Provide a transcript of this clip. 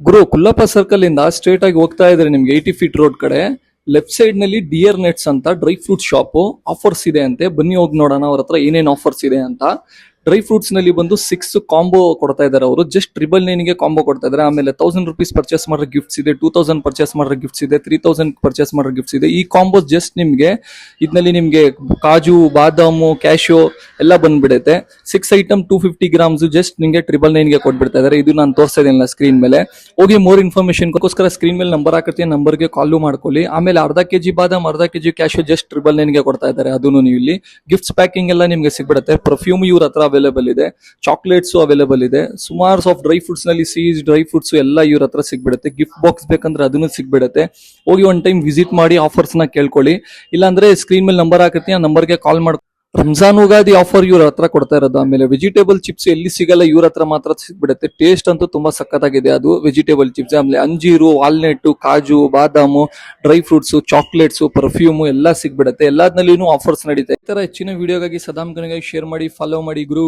ಗುರು ಕುಲ್ಲಪ್ಪ circle ಇಂದ straight ಆಗಿ ಹೋಗ್ತಾ ಇದ್ರೆ ನಿಮ್ಗೆ 80 ಫೀಟ್ ರೋಡ್ ಕಡೆ ಲೆಫ್ಟ್ ಸೈಡ್ ನಲ್ಲಿ ಡಿಯರ್ ನೆಟ್ಸ್ ಅಂತ ಡ್ರೈ ಫ್ರೂಟ್ ಶಾಪ್ ಆಫರ್ಸ್ ಇದೆ ಅಂತೆ. ಬನ್ನಿ ಹೋಗಿ ನೋಡೋಣ ಅವ್ರ ಹತ್ರ ಏನೇನ್ ಆಫರ್ಸ್ ಇದೆ ಅಂತ. ಡ್ರೈ ಫ್ರೂಟ್ಸ್ ನಲ್ಲಿ ಬಂದು 6 ಕಾಂಬೋ ಕೊಡ್ತಾ ಇದಾರೆ ಅವರು. ಜಸ್ಟ್ $999 ಗೆ ಕಾಂಬೋ ಕೊಡ್ತಾ ಇದಾರೆ. ಆಮೇಲೆ ₹1000 ಪರ್ಚೇಸ್ ಮಾಡಿದ್ರೆ ಗಿಫ್ಟ್ಸ್ ಇದೆ, 2000 ಪರ್ಚೇಸ್ ಮಾಡಿದ್ರೆ ಗಿಫ್ಟ್ಸ್ ಇದೆ, 3000 ಪರ್ಚೇಸ್ ಮಾಡಿದ್ರೆ ಗಿಫ್ಟ್ಸ್ ಇದೆ. ಈ ಕಾಂಬೋ ಜಸ್ಟ್ ನಿಮ್ಗೆ ಇದ್ನಲ್ಲಿ ನಿಮ್ಗೆ ಕಾಜು, ಬಾದಾಮು, ಕ್ಯಾಶೋ ಎಲ್ಲ ಬಂದ್ಬಿಡುತ್ತೆ. 6 ಐಟಮ್ 250 ಗ್ರಾಮ್ಸ್ ಜಸ್ಟ್ ನಿಮ್ಗೆ $999 ಗೆ ಕೊಟ್ಬಿಡ್ತಾ ಇದಾರೆ. ಇದು ನಾನು ತೋರಿಸ್ತಾ ಇದೀನಿ ಸ್ಕ್ರೀನ್ ಮೇಲೆ. ಹೋಗಿ ಮೋರ್ ಇನ್ಫಾರ್ಮೇಶನ್ಗೋಸ್ಕರ ಸ್ಕ್ರೀನ್ ಮೇಲೆ ನಂಬರ್ ಹಾಕಿರ್ತೀನಿ, ನಂಬರ್ಗೆ ಕಾಲ್ ಮಾಡ್ಕೊಳ್ಳಿ. ಆಮೇಲೆ ಅರ್ಧ ಕೆಜಿ ಬಾದಾಮ್, ಅರ್ಧ ಕೆಜಿ ಕ್ಯಾಶೋ ಜಸ್ಟ್ $999 ಗೆ ಕೊಡ್ತಾ ಇದ್ದಾರೆ. ಅದನ್ನು ನೀವು ಇಲ್ಲಿ ಗಿಫ್ಟ್ಸ್ ಪ್ಯಾಕಿಂಗ್ ಎಲ್ಲ ನಿಮ್ಗೆ ಸಿಗ್ಬಿಡುತ್ತೆ. ಪರ್ಫ್ಯೂಮ್ ಇವ್ರ ಹತ್ರ ಅವೈಲೇಬಲ್ ಇದೆ, ಚಾಕ್ಲೇಟ್ಸ್ ಅವೈಲೇಬಲ್ ಇದೆ, ಸುಮಾರು ಆಫ್ ಡ್ರೈ ಫ್ರೂಟ್ಸ್ ನಲ್ಲಿ ಸೀಸ್ ಡ್ರೈ ಫ್ರೂಟ್ಸ್ ಎಲ್ಲ ಇವ್ರ ಹತ್ರ ಸಿಗ್ಬಿಡುತ್ತೆ. ಗಿಫ್ಟ್ ಬಾಕ್ಸ್ ಬೇಕಂದ್ರೆ ಅದನ್ನು ಸಿಗ್ಬಿಡುತ್ತೆ. ಹೋಗಿ ಒನ್ ಟೈಮ್ ವಿಸಿಟ್ ಮಾಡಿ ಆಫರ್ಸ್ ನ ಕೇಳ್ಕೊಳ್ಳಿ. ಇಲ್ಲಾಂದ್ರೆ ಸ್ಕ್ರೀನ್ ಮೇಲೆ ನಂಬರ್ ಹಾಕಿರ್ತೀನಿ, ಆ ನಂಬರ್ಗೆ ಕಾಲ್ ಮಾಡಿ. ರಂಜಾನ್ ಉಗಾದಿ ಆಫರ್ ಇವ್ರ ಹತ್ರ ಕೊಡ್ತಾ ಇರೋದು. ಆಮೇಲೆ ವೆಜಿಟೇಬಲ್ ಚಿಪ್ಸ್ ಎಲ್ಲಿ ಸಿಗಲ್ಲ ಇವ್ರ ಹತ್ರ ಮಾತ್ರ ಸಿಗ್ಬಿಡುತ್ತೆ. ಟೇಸ್ಟ್ ಅಂತೂ ತುಂಬಾ ಸಖತ್ತಾಗಿದೆ ಅದು ವೆಜಿಟೇಬಲ್ ಚಿಪ್ಸ್. ಆಮೇಲೆ ಅಂಜೀರು, ವಾಲ್ನಟ್, ಕಾಜು, ಬಾದಾಮು, ಡ್ರೈ ಫ್ರೂಟ್ಸ್, ಚಾಕ್ಲೇಟ್ಸ್, ಪರ್ಫ್ಯೂಮ್ ಎಲ್ಲ ಸಿಗ್ಬಿಡುತ್ತೆ. ಎಲ್ಲಾದ್ನಲ್ಲಿನೂ ಆಫರ್ಸ್ ನಡೀತಾ. ಈ ತರ ಹೆಚ್ಚಿನ ವಿಡಿಯೋಗಾಗಿ ಸದಾಮ್ ಕನಿಗಾಗಿ ಶೇರ್ ಮಾಡಿ, ಫಾಲೋ ಮಾಡಿ ಗುರು.